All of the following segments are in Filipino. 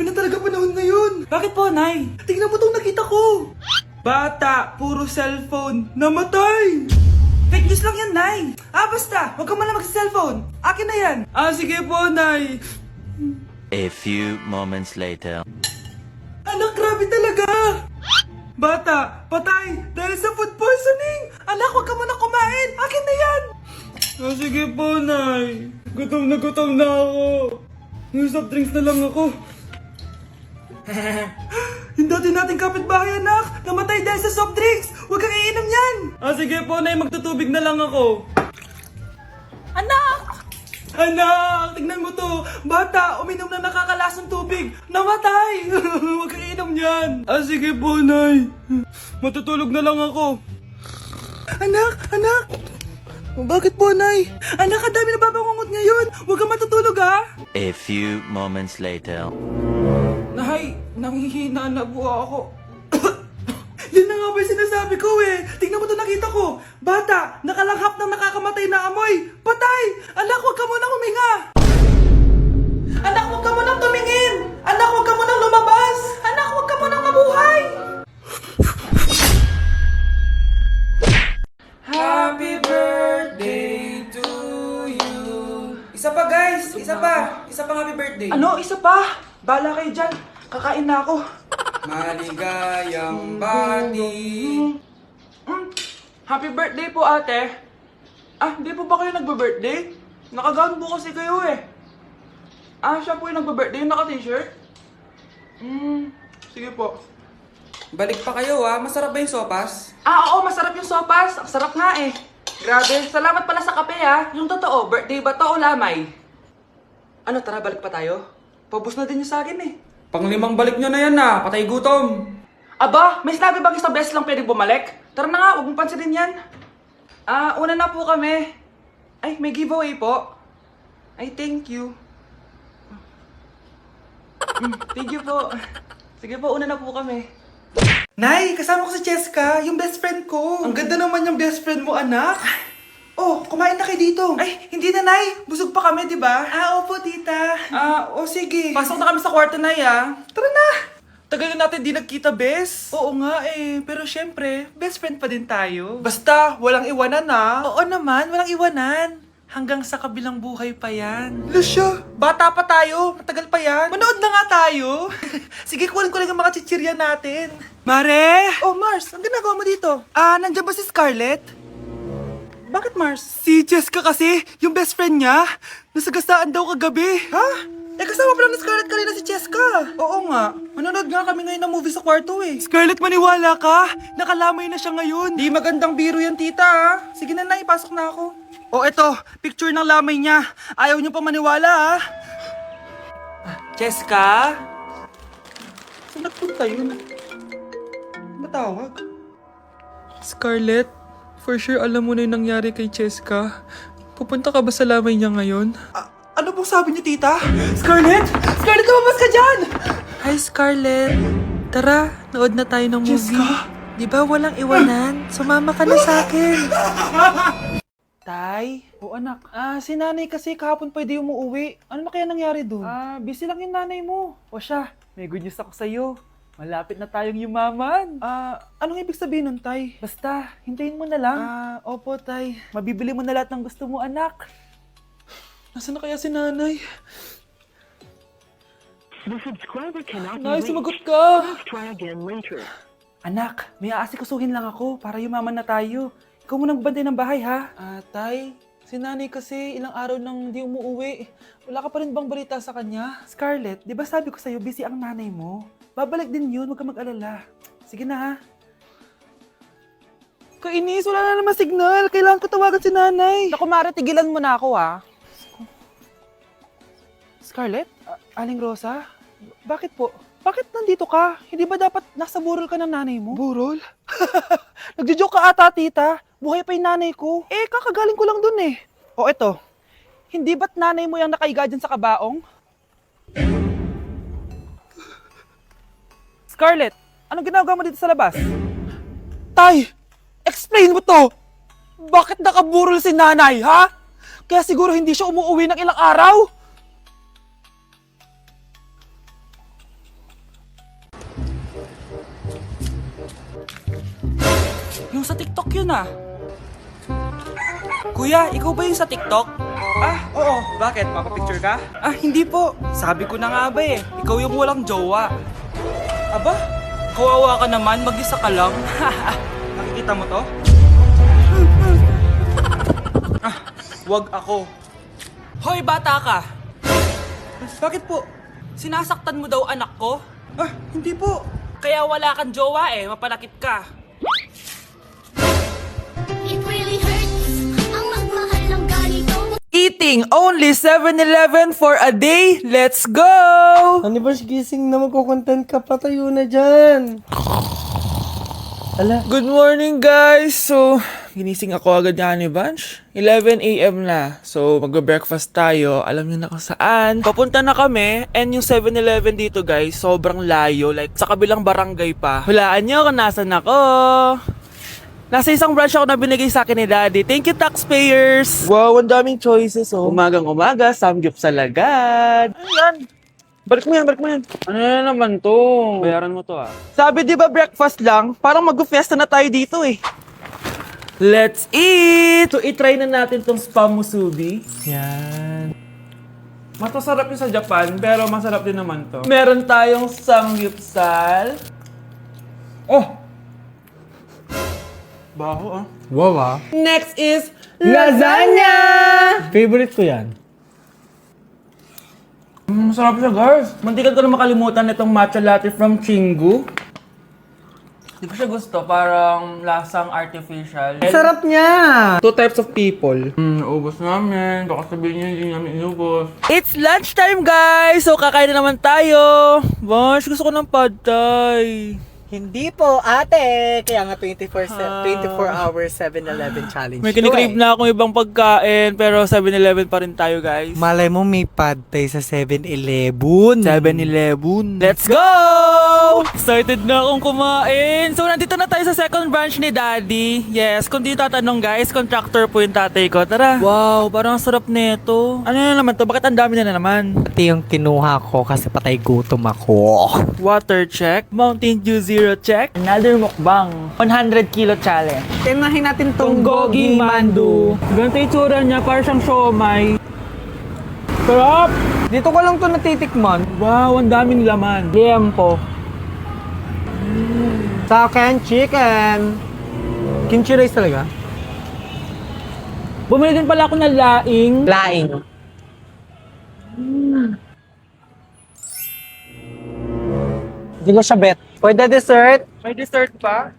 Grabe na talaga panahon ngayon. Bakit po, Nay? Tingnan mo tong nakita ko. Bata, puro cellphone, namatay. Fake news lang yan, Nay. Basta. Huwag ka man lang mag-cellphone. Akin na yan. Sige po, Nay. A few moments later. Anak, grabe talaga. Bata, patay dahil sa food poisoning. Anak, huwag ka muna kumain. Akin na yan. Sige po, Nay. Gutom na ako. Yung soft drinks na lang ako. Yung dati nating kapitbahay, anak. Namatay dahil sa soft drinks. Huwag kang iinom yan. Sige po, Nay. Magtutubig na lang ako. Anak! Anak, tignan mo to. Bata, uminom na nakakalasong tubig. Namatay. Huwag kang inom yan. Sige po, Nay. Matutulog na lang ako. Anak! Bakit po, Nay? Anak, ang dami na babangungot ngayon. Huwag kang matutulog, ha? A few moments later. Nay, nanghihina na po ako. Yan na nga ba yung sinasabi ko eh. Tingnan mo to nakita ko. Bata, nakalanghap ng nakakamatay na amoy. Patay! Anak, huwag ka munang huminga. Anak, huwag ka munang tumingin. Anak, huwag ka munang lumabas. Anak, huwag ka munang mabuhay. Happy birthday to you. Isa pa, guys. Isa pa. Isa pang happy birthday. Ano? Isa pa? Bala kayo dyan. Kakain na ako. Maligayang bati. Happy birthday po, ate. Hindi po ba kayo nagbe-birthday? Nakagown po kasi kayo eh. Siya po yung nagbe-birthday, yung naka-t-shirt? Sige po. Balik pa kayo masarap ba yung sopas? Oo, masarap yung sopas. Ang sarap nga eh. Grabe, salamat pala sa kape Yung totoo, birthday ba to o lamay? Ano, tara, balik pa tayo? Paubos na din yung sa akin eh. Panglimang balik nyo na yan patay gutom. Aba, may sinabi bang isang beses lang pwedeng bumalik? Tara na nga, huwag mong pansinin yan. Una na po kami. Ay, may giveaway po. Ay, thank you. Thank you po. Sige po, una na po kami. Nay, kasama ko si Cheska, yung best friend ko. Ang ganda naman yung best friend mo, anak. Oh, kumain na kayo dito. Ay, hindi na, Nay. Busog pa kami, di ba? Opo, tita. Sige. Pasok na kami sa kwarto, Nay, Tara na. Tagal na natin di nagkita, bes. Oo nga eh, pero syempre, best friend pa din tayo. Basta, walang iwanan Oo naman, walang iwanan. Hanggang sa kabilang buhay pa yan. Lusya, Bata pa tayo, matagal pa yan. Manood na nga tayo. Sige, kunin ko lang ang mga chichirya natin. Mare! Oh, Mars, ang ginagawa mo dito? Nandiyan ba si Scarlett? Bakit, Mars? Si Jessica kasi, yung best friend niya, nasagasaan daw kagabi. Ha? Kasama pala ni Scarlett kanina si Cheska. Oo nga. Manonood nga kami ngayon ng movie sa kwarto eh. Scarlett, maniwala ka? Nakalamay na siya ngayon. Di magandang biro yan, tita, Sige na, ipasok na ako. Oh, eto, picture ng lamay niya. Ayaw niyo pa maniwala, Cheska? Saan nagpunta yun? Matawag? Scarlett, for sure alam mo na yung nangyari kay Cheska. Pupunta ka ba sa lamay niya ngayon? Ano pong sabi niyo, tita? Scarlett! Scarlett, lumabas ka dyan! Hi, Scarlett. Tara, nood na tayo ng movie. Jessica? Di ba walang iwanan? Sumama ka na sa akin. Tay? O anak, si nanay kasi kahapon pwede umuwi. Ano na kaya nangyari doon? Busy lang yung nanay mo. O siya, may good news ako sa'yo. Malapit na tayong yumaman. Anong ibig sabihin nun, Tay? Basta, hintayin mo na lang. Opo, Tay. Mabibili mo na lahat ng gusto mo, anak. Nasaan na kaya si nanay? The subscriber cannot Nay, be sumagot reached. ka! Please try again later. Anak, may aasikusuhin lang ako para yumaman na tayo. Ikaw mo nang bantay ng bahay, ha? Tay, si nanay kasi ilang araw nang di umuwi. Wala ka pa rin bang balita sa kanya? Scarlett, di ba sabi ko sa'yo, busy ang nanay mo? Babalik din yun, huwag ka mag-alala. Sige na, ha? Kainis, wala na naman signal. Kailangan ko tawagan si nanay. Naku, Mare, tigilan mo na ako, ha? Scarlett? Aling Rosa? Bakit po? Bakit nandito ka? Hindi ba dapat nasa burol ka ng nanay mo? Burol? Nagjo-joke ka ata, tita. Buhay pa yung nanay ko. Kakagaling ko lang dun eh. O eto, hindi ba't nanay mo yung nakaiga dyan sa kabaong? Scarlett, anong ginagawa mo dito sa labas? Tay, explain mo to. Bakit nakaburol si nanay, ha? Kaya siguro hindi siya umuwi ng ilang araw. Nasa TikTok yun ah. Kuya, ikaw ba yung sa TikTok? Ah, oo. Bakit? Papapicture ka? Ah, hindi po. Sabi ko na nga ba eh. Ikaw yung walang jowa. Aba, kawawa ka naman. Mag-isa ka lang. Nakikita mo to? Ah, wag ako. Hoy, bata ka! Bakit po? Sinasaktan mo daw anak ko? Ah, hindi po. Kaya wala kang jowa eh. Mapanakit ka. It really hurts ang magmahal ng ganito. Eating only 7-Eleven for a day. Let's go! Ano ba gising na magkukontent ka? Patayo na dyan. Ala, Good morning, guys! So, ginising ako agad nga ni Bunch. 11 a.m. na. So, magbe-breakfast tayo. Alam niyo na kung saan. Papunta na kami. And yung 7-Eleven dito, guys, sobrang layo. Like, sa kabilang barangay pa. Hulaan niyo kung nasan ako. Nasa isang branch ako na binigay sa akin ni Daddy. Thank you, taxpayers! wow, ang daming choices, oh. Umagang-umaga, samgyup sa lagad. Ano yan? Balik mo yan, balik mo yan. Ano na naman to? Bayaran mo to ah. Sabi di ba breakfast lang? Parang mag-fiesta na tayo dito eh. Let's eat! So, itry na natin tong spam musubi. Yan. Mas masarap yung sa Japan, pero masarap din naman to. Meron tayong samgyupsal. Oh! Baho ah. Wow, ah. Next is lasagna! Favorite ko yan. Masarap siya, guys. Mantikan ko na makalimutan itong matcha latte from Chingu. Hindi ko siya gusto. Parang lasang artificial. Sarap niya! Two types of people. Ubus namin. Baka sabihin niyo hindi namin inubos. It's lunchtime, guys! So, kakain na naman tayo. Bosh, gusto ko ng pad thai. Hindi po, ate. Kaya nga 24 hours 7-Eleven challenge. May kinikrave na akong ibang pagkain, pero 7-Eleven pa rin tayo, guys. Malay mo may pad thai sa 7-Eleven. 7-Eleven. Let's go! Excited na akong kumain. So, nandito na tayo sa second branch ni Daddy. Yes, kung di tatanong guys, contractor po yung tatay ko. Tara. Wow, parang ang sarap nito. Ano na naman to? Bakit ang dami na naman? Ate yung kinuha ko kasi patay gutom ako. Water check. Mountain Dew Zero check. Another mukbang. 100 kilo challenge. Tinahin natin Tong Gogi Mandu. Ganito yung tsura niya, parang siyang siomay. Sarap! Dito ko lang to natitikman. Wow, ang daming laman. Liempo. Sa akin, chicken. Kimchi rice talaga? Bumili din pala ako ng laing. Laing. Hindi ko siya bet. For the dessert, May dessert pa?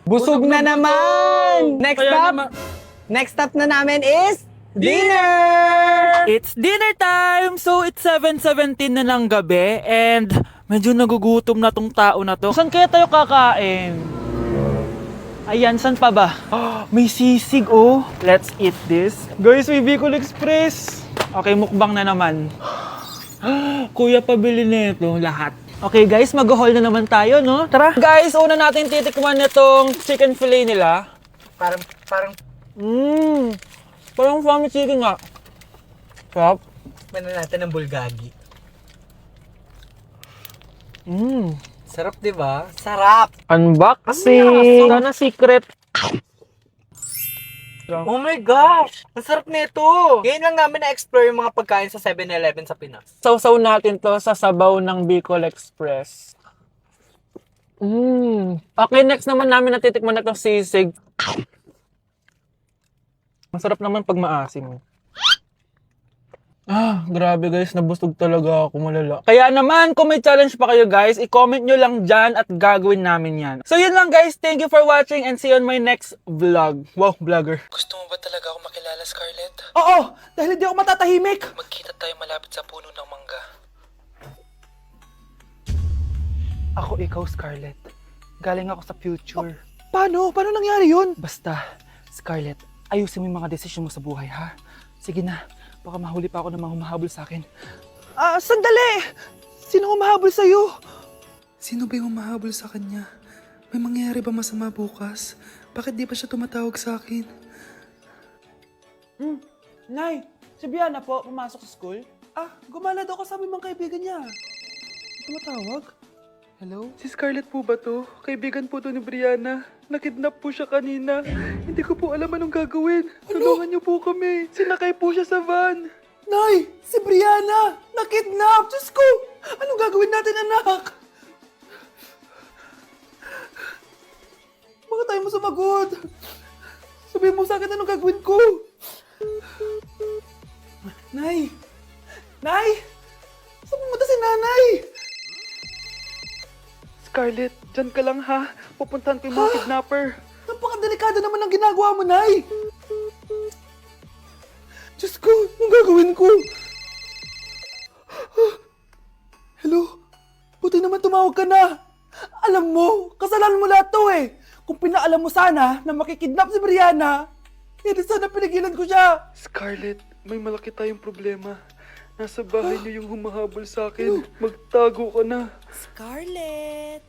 busog na naman! Next Kaya stop, naman- next stop na namin is dinner! It's dinner time! So, it's 7:17 na ng gabi and medyo nagugutom na tong tao na to. Saan kaya tayo kakain? Ayan, saan pa ba? May sisig, oh. Let's eat this. Guys, may Bicol Express. Okay, mukbang na naman. Kuya, pabili nito lahat. Okay guys, mag-haul na naman tayo, no? Tara! Guys, una natin titikman nitong chicken fillet nila. Parang, Parang family chicken nga. Sarap. mana natin ng bulgagi. Mmm. Sarap, di ba? Sarap! Unboxing! Sana secret. Oh my gosh! Ang sarap nito! Ngayon lang namin na-explore yung mga pagkain sa 7-Eleven sa Pinas. Sausaw natin to sa sabaw ng Bicol Express. Okay, next naman namin natitikman na itong sisig. Masarap naman pag maasim. Grabe guys, nabusog talaga ako, malala. Kaya naman, kung may challenge pa kayo guys, i-comment nyo lang dyan at gagawin namin yan. So yun lang guys, thank you for watching and see you on my next vlog. Wow, vlogger. Gusto mo ba talaga ako makilala, Scarlett? Oo, dahil hindi ako matatahimik. Magkita tayo malapit sa puno ng mangga. Ako ikaw, Scarlett. Galing ako sa future. Paano? Paano nangyari yun? Basta, Scarlett, ayusin mo yung mga desisyon mo sa buhay, ha? Sige na, baka mahuli pa ako ng mga humahabol sa akin. Sandali! Sino humahabol sa'yo? Sino ba yung mahabol sa kanya? May mangyayari ba masama bukas? Bakit di pa siya tumatawag sa akin? Nay, si Biana po, pumasok sa school. Gumala daw kasama yung mga kaibigan niya. Tumatawag? Hello? Si Scarlett po ba to? Kaibigan po to ni Brianna. Nakidnap po siya kanina. Hindi ko po alam anong gagawin. Tulungan niyo po kami. Sinakay po siya sa van. Nay! Si Brianna! Nakidnap! Diyos ko! Anong gagawin natin, anak? Bakit tayo mo sumagot? Sabihin mo sa akin anong gagawin ko. Nay! Nay! Saan pumunta si nanay? Scarlett, dyan ka lang ha. Pupuntahan ko yung mga kidnapper. Napakadelikado naman ang ginagawa mo, Nay! Diyos ko, anong gagawin ko? Hello? Buti naman tumawag ka na. Alam mo, kasalanan mo lahat to eh. Kung pinaalam mo sana na makikidnap si Brianna, hindi sana pinigilan ko siya. Scarlett, may malaki tayong problema. Nasa bahay niyo yung humahabol sa akin. Magtago ka na. Scarlett!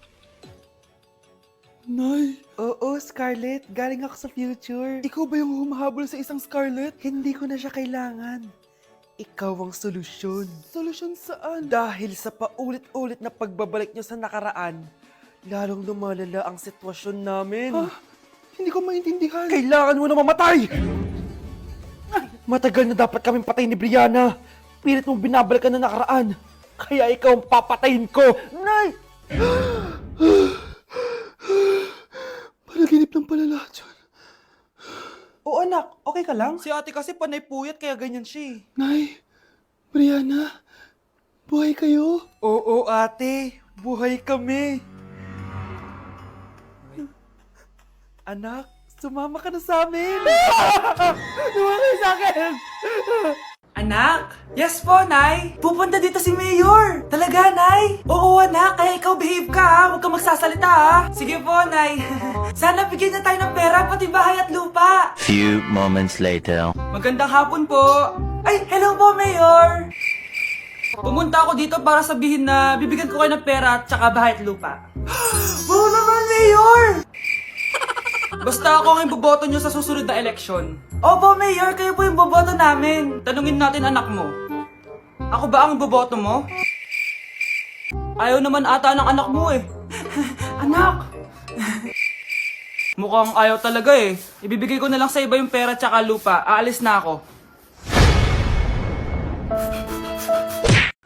Nay, Oo, Scarlett. Galing ako sa future. ikaw ba yung humahabol sa isang Scarlett? Hindi ko na siya kailangan. Ikaw ang solusyon. Solusyon saan? Dahil sa paulit-ulit na pagbabalik niyo sa nakaraan, lalong lumalala ang sitwasyon namin. Hindi ko maintindihan. Kailangan mo na mamatay! Matagal na dapat kaming patayin ni Brianna. Pilit mong binabalikan na nakaraan. Kaya ikaw ang papatayin ko. Nay! Panaginip ng pala lahat yun. Oo anak, okay ka lang? Si ate kasi panay puyat kaya ganyan siya eh. Nay, Brianna, buhay kayo? Oo ate, buhay kami. Anak, sumama ka na sa amin. Sumama ka sa akin. Anak? Yes po, Nay. Pupunta dito si Mayor. Talaga, Nay? Oo, anak. Kaya ikaw behave ka, ha? Huwag kang magsasalita, ha? Sige po, Nay. Sana bigyan na tayo ng pera, pati bahay at lupa. Few moments later. Magandang hapon po. Ay, hello po, Mayor. Pumunta ako dito para sabihin na bibigyan ko kayo ng pera at saka bahay at lupa. Wow naman, Mayor! Basta ako ang iboboto nyo sa susunod na eleksyon. Opo, Mayor, kayo po yung boboto namin. Tanungin natin anak mo. Ako ba ang boboto mo? Ayaw naman ata ng anak mo eh. Anak! Mukhang ayaw talaga eh. Ibibigay ko na lang sa iba yung pera tsaka lupa. Aalis na ako.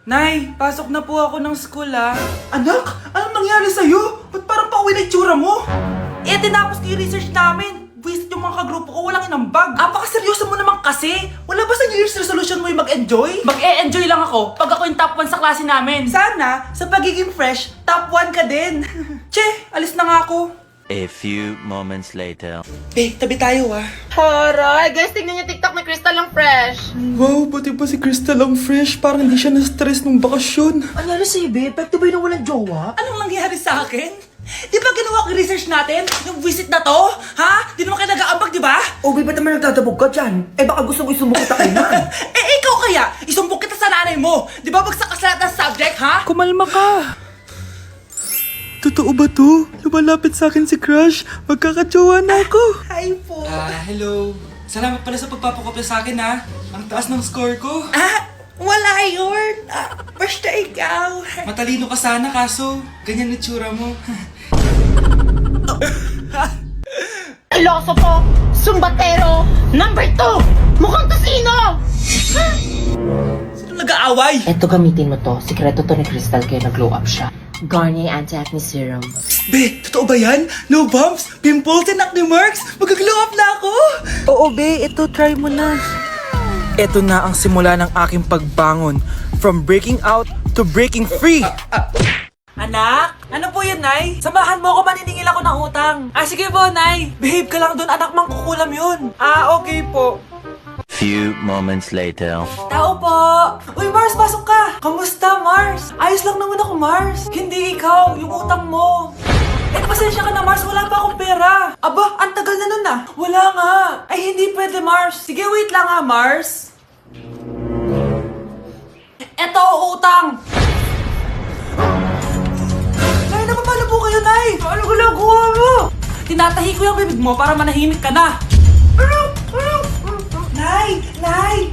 Nay, pasok na po ako ng school ah. Anak, anong nangyari sa'yo? Ba't parang pauwi na itsura mo? Eh, tinapos ko yung research namin. Visit yung mga kagrupo ko, walang inambag. Apakaseryoso mo naman kasi. Wala ba sa New Year's resolution mo yung mag-enjoy? Mag-e-enjoy lang ako pag ako yung top 1 sa klase namin. Sana, sa pagiging fresh, top 1 ka din. Che, alis na nga ako. A few moments later. Babe, tabi tayo ah. Horay! Guys, tingnan niyo TikTok, may Crystal lang fresh. Wow, pati pa si Crystal ang fresh. Parang hindi siya na-stress nung bakasyon. Ano nangyari sa'yo, babe? Pwede ba yung walang jowa? Anong nangyari sa akin? Di ba ginawa ko yung research natin? Yung visit na to? Ha? Di naman kayo nag-aambag, di ba? O, babe, ba't naman nagdadabog ka dyan? Eh, baka gusto ko isumbong kita kay nan. Ikaw kaya? Isumbong kita sa nanay mo. Di ba bagsak ka sa lahat ng subject, ha? Kumalma ka. Totoo ba to? Lumalapit sa akin si Crush. Magkakajowa na ako. Hi po. Hello. Salamat pala sa pagpapakopya sa akin, ha? Ang taas ng score ko. Wala yun. Basta ikaw. Matalino ka sana, kaso ganyan na tsura mo. Iloso Sumbatero, number 2! Mukhang kasino! Sino nag-aaway? Eto, gamitin mo to. Sikreto to ni Crystal kaya nag-glow up siya. Garnier Anti-Acne Serum. Be, totoo ba yan? No bumps, pimples, and acne marks? Mag-glow up na ako! Oo, be, ito, try mo na. Ito na ang simula ng aking pagbangon. From breaking out to breaking free. Anak? Ano po yun, Nay? Samahan mo ako, maniningil ako ng utang. Sige po, Nay. Behave ka lang doon, anak, mangkukulam yun. Okay po. Few moments later. Tao po! Uy, Mars, pasok ka! Kamusta, Mars? Ayos lang naman ako, Mars. Hindi ikaw, yung utang mo. Pasensya ka na, Mars. Wala pa akong pera. Aba, ang tagal na nun ah. Wala nga. Ay, hindi pwede, Mars. Sige, wait lang ha, Mars. Eto, utang. Nay, napapalo po kayo, Nay. Ano ginagawa mo? Tinatahi ko yung bibig mo para manahimik ka na. Nay! Nay!